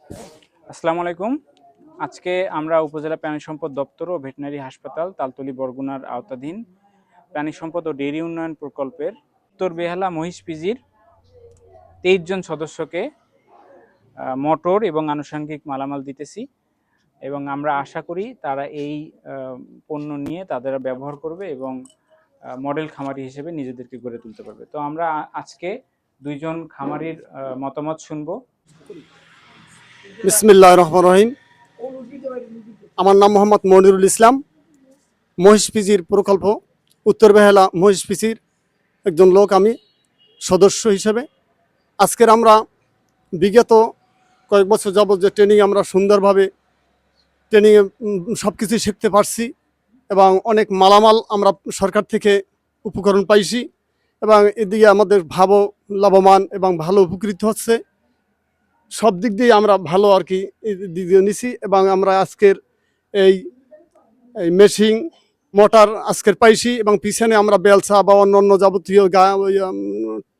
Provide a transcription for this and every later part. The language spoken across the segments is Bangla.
আসসালামু আলাইকুম। আজকে আমরা উপজেলা প্রাণী সম্পদ দপ্তর ও ভেটেরিনারি হাসপাতাল তালতলী বরগুনার আওতাধীন প্রাণী সম্পদ ও ডেইরি উন্নয়ন প্রকল্পের উত্তর বেহালা মহিষ পিজির 23 জন সদস্যকে মোটর এবং আনুষঙ্গিক মালামাল দিতেছি এবং আমরা আশা করি তারা এই পণ্য নিয়ে তাদের ব্যবহার করবে এবং মডেল খামারি হিসেবে নিজেদেরকে গড়ে তুলতে পারবে। তো আমরা আজকে দুইজন খামারির মতামত শুনবো। বিসমিল্লাহির রহমানির রহিম। আমার নাম মোহাম্মদ মনিরুল ইসলাম, মহিষ পিজির প্রকল্প উত্তর বেহালা মহিষ পিজির একজন লোক, আমি সদস্য হিসেবে। আজকের আমরা বিগত কয়েক বছর যাবত যে ট্রেনিং আমরা সুন্দরভাবে ট্রেনিংয়ে সব কিছুই শিখতে পারছি এবং অনেক মালামাল আমরা সরকার থেকে উপকরণ পাইছি এবং এদিকে আমাদের লাভবান এবং ভালো উপকৃত হচ্ছে। সব দিক দিয়ে আমরা ভালো আর কি দিয়ে নিছি এবং আমরা আজকের এই মেশিন মোটর আজকের পাইছি এবং পিছনে আমরা বেলসা বা অন্যান্য যাবতীয়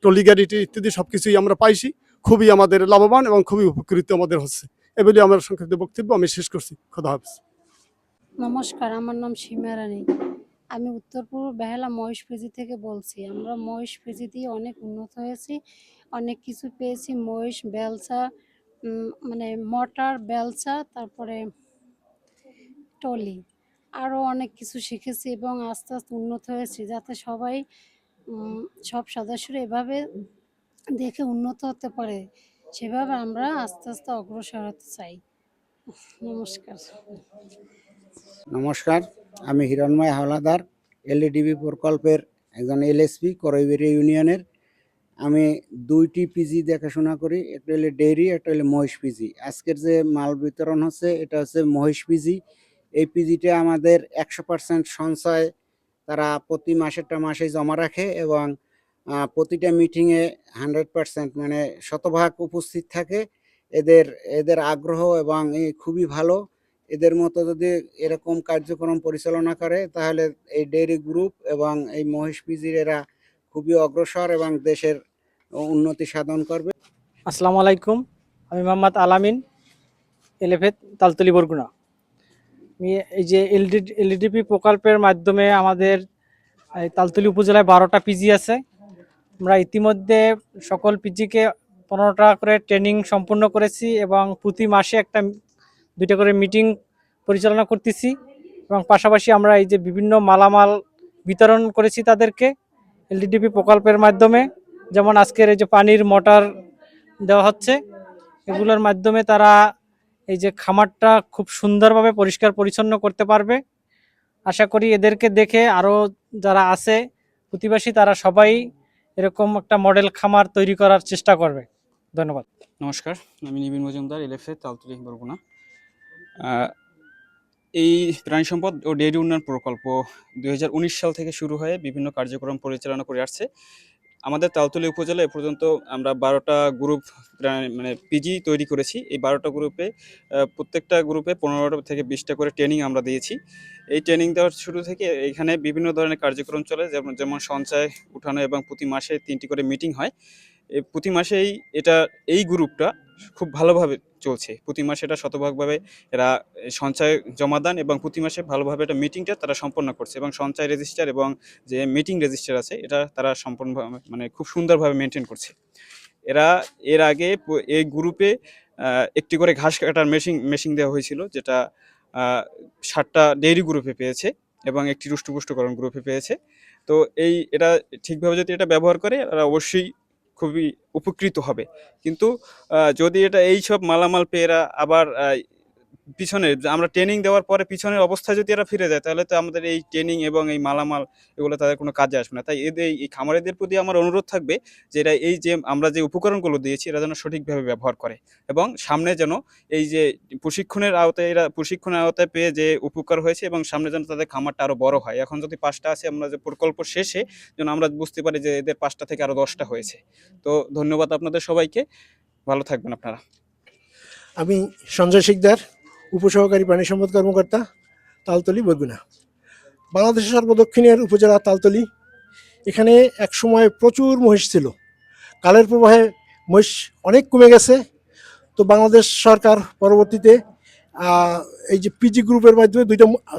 ট্রলি গাড়ি ইত্যাদি সব কিছুই আমরা পাইছি। খুবই আমাদের লাভবান এবং খুবই উপকৃত আমাদের হচ্ছে। এগুলি আমার সংক্ষিপ্ত বক্তব্য আমি শেষ করছি। খোদা হাফেজ। নমস্কার, আমার নাম সীমা রানী। আমি উত্তর পূর্ব বেহালা মহিষ পিজি থেকে বলছি। আমরা মহিষ পিজি দিয়ে অনেক উন্নত হয়েছি, অনেক কিছু পেয়েছি। মহিষ বেলসা, মানে মোটর বেলসা, তারপরে টলি, আরও অনেক কিছু শিখেছি এবং আস্তে আস্তে উন্নত হয়েছি, যাতে সবাই সব সদস্যরা এভাবে দেখে উন্নত হতে পারে, সেভাবে আমরা আস্তে আস্তে অগ্রসর হতে চাই। নমস্কার। নমস্কার, আমি হিরণময় হাওলাদার, এলইডিবি প্রকল্পের একজন এলএসপি করইবেড়ি ইউনিয়নের। আমি দুইটি পিজি দেখাশোনা করি, একটা হলো ডেইরি, একটা হলো মহিষ পিজি। আজকের যে মাল বিতরণ হচ্ছে এটা হচ্ছে মহিষ পিজি। এই পিজিটা আমাদের 100% সঞ্চয় তারা প্রতি মাসেই জমা রাখে এবং প্রতিটা মিটিংয়ে 100% মানে শতভাগ উপস্থিত থাকে। এদের এদের আগ্রহ এবং খুবই ভালো। এদের মতো যদি এরকম কার্যক্রম পরিচালনা করে তাহলে এই ডেইরি গ্রুপ এবং এই মহিষ পিজির এরা খুবই অগ্রসর এবং দেশের উন্নতি সাধন করবে। আসসালামু আলাইকুম, আমি মোহাম্মদ আলামিন, এলেভেট তালতলী বরগুনা। এই যে এলডিপি প্রকল্পের মাধ্যমে আমাদের তালতলী উপজেলায় 12টা পিজি আছে। আমরা ইতিমধ্যে সকল পিজিকে 15টা করে ট্রেনিং সম্পূর্ণ করেছি এবং প্রতি মাসে 2টা করে মিটিং পরিচালনা করতেছি এবং পাশাপাশি আমরা এই যে বিভিন্ন মালামাল বিতরণ করেছি তাদেরকে এলডিপি প্রকল্পের মাধ্যমে। যেমন আজকের এই যে পানির মোটর দেওয়া হচ্ছে, এগুলোর মাধ্যমে তারা এই যে খামারটা খুব সুন্দরভাবে পরিষ্কার পরিচ্ছন্ন করতে পারবে। আশা করি এদেরকে দেখে আরও যারা আছে প্রতিবেশী তারা সবাই এরকম একটা মডেল খামার তৈরি করার চেষ্টা করবে। ধন্যবাদ। নমস্কার, আমি নিবিন মজুমদার, এলএফএ তালতলী বরগুনা। এই প্রাণী সম্পদ ও ডেইরি উন্নয়ন প্রকল্প 2019 সাল থেকে শুরু হয়ে বিভিন্ন কার্যক্রম পরিচালনা করে আসছে। আমাদের তালতলী উপজেলা এ পর্যন্ত আমরা 12টা গ্রুপ মানে পিজি তৈরি করেছি। এই 12টা গ্রুপে প্রত্যেকটা গ্রুপে 15 থেকে 20টা করে ট্রেনিং আমরা দিয়েছি। এই ট্রেনিং দেওয়ার শুরু থেকে এখানে বিভিন্ন ধরনের কার্যক্রম চলে, যেমন সঞ্চয় উঠানো এবং প্রতি মাসে 3টি করে মিটিং হয়। প্রতি মাসেই এই গ্রুপটা খুব ভালোভাবে চলছে। প্রতি মাসে এটা শতভাগভাবে এরা সঞ্চয় জমাদান এবং প্রতি মাসে ভালোভাবে এটা মিটিংটা তারা সম্পন্ন করছে এবং সঞ্চয় রেজিস্টার এবং যে মিটিং রেজিস্টার আছে এটা তারা সম্পূর্ণভাবে মানে খুব সুন্দরভাবে মেনটেন করছে। এরা এর আগে এই গ্রুপে একটি করে ঘাস কাটার মেশিন দেওয়া হয়েছিল, যেটা 7টা ডেইরি গ্রুপে পেয়েছে এবং একটি রুষ্টপুষ্টকরণ গ্রুপে পেয়েছে। তো এটা ঠিকভাবে যদি এটা ব্যবহার করে এরা অবশ্যই খুবই উপকৃত হবে। কিন্তু যদি এটা এই সব মালামাল পেয়ে এরা আবার পিছনে আমরা ট্রেনিং দেওয়ার পরে পিছনের অবস্থায় যদি এরা ফিরে যায়, তাহলে তো আমাদের এই ট্রেনিং এবং এই মালামাল এগুলো তাদের কোনো কাজে আসবে না। তাই এই খামারিদের প্রতি আমার অনুরোধ থাকবে যে এরা এই যে আমরা যে উপকরণগুলো দিয়েছি এরা যেন সঠিকভাবে ব্যবহার করে এবং সামনে যেন এই যে প্রশিক্ষণের আওতায় পেয়ে যে উপকার হয়েছে এবং সামনে যেন তাদের খামারটা আরও বড় হয়। এখন যদি 5টা আছে, আমরা যে প্রকল্প শেষে যেন আমরা বুঝতে পারি যে এদের 5টা থেকে আরও 10টা হয়েছে। তো ধন্যবাদ আপনাদের সবাইকে, ভালো থাকবেন আপনারা। আমি সঞ্জয় শিকদার, উপসহকারী প্রাণী সম্পদ কর্মকর্তা, তালতলী বরগুনা। বাংলাদেশের সর্বদক্ষিণের উপজেলা তালতলী। এখানে একসময় প্রচুর মহিষ ছিল, কালের প্রবাহে মহিষ অনেক কমে গেছে। তো বাংলাদেশ সরকার পরবর্তীতে এই যে পিজি গ্রুপের মাধ্যমে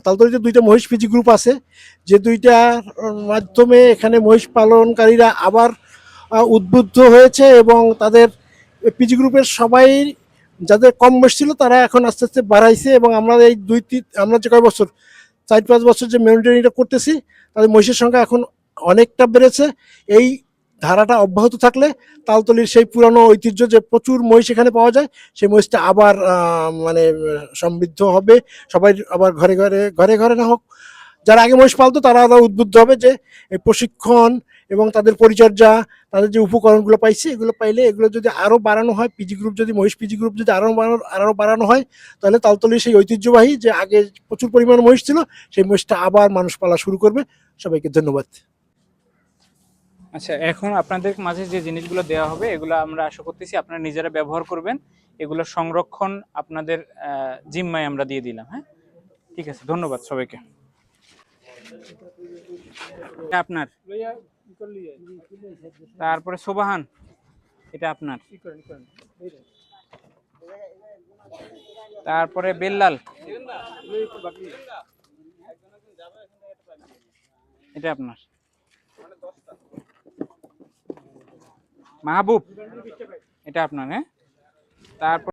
তালতলিতে দুইটা মহিষ পিজি গ্রুপ আছে, যে দুইটার মাধ্যমে এখানে মহিষ পালনকারীরা আবার উদ্বুদ্ধ হয়েছে এবং তাদের পিজি গ্রুপের সবাই যাদের কম মহিষ ছিল তারা এখন আস্তে আস্তে বাড়াইছে, এবং আমরা এই আমরা যে কয় বছর 4-5 বছর যে মনিটরিংটা করতেছি তাদের মহিষের সংখ্যা এখন অনেকটা বেড়েছে। এই ধারাটা অব্যাহত থাকলে তালতলির সেই পুরানো ঐতিহ্য যে প্রচুর মহিষ এখানে পাওয়া যায়, সেই মহিষটা আবার মানে সমৃদ্ধ হবে। সবাই আবার ঘরে ঘরে ঘরে ঘরে না হোক, যারা আগে মহিষ পালতো তারা আরো উদ্বুদ্ধ হবে যে এই প্রশিক্ষণ এবং তাদের পরিচর্যা, তাদের যে উপকরণগুলো পাইছে এগুলো পাইলে এগুলো যদি আরো বাড়ানো হয়, পিজি গ্রুপ যদি মহিষ পিজি গ্রুপ যদি আরো বাড়ানো হয়, তাহলে তালতলির সেই ঐতিহ্যবাহী যে আগে প্রচুর পরিমাণ মহিষ ছিল সেই মহিষটা আবার মানুষ পালা শুরু করবে। সবাইকে ধন্যবাদ। আচ্ছা, এখন আপনাদের মাঝে যে জিনিসগুলো দেওয়া হবে এগুলো আমরা আশা করতেছি আপনারা নিজেরা ব্যবহার করবেন। এগুলো সংরক্ষণ আপনাদের জিম্মায় আমরা দিয়ে দিলাম। হ্যাঁ, ঠিক আছে, ধন্যবাদ সবাইকে। আপনার, তারপরে সোবাহান, এটা আপনার, তারপরে বেল্লাল, এটা আপনার, মাহবুব, এটা আপনার। হ্যাঁ, তারপরে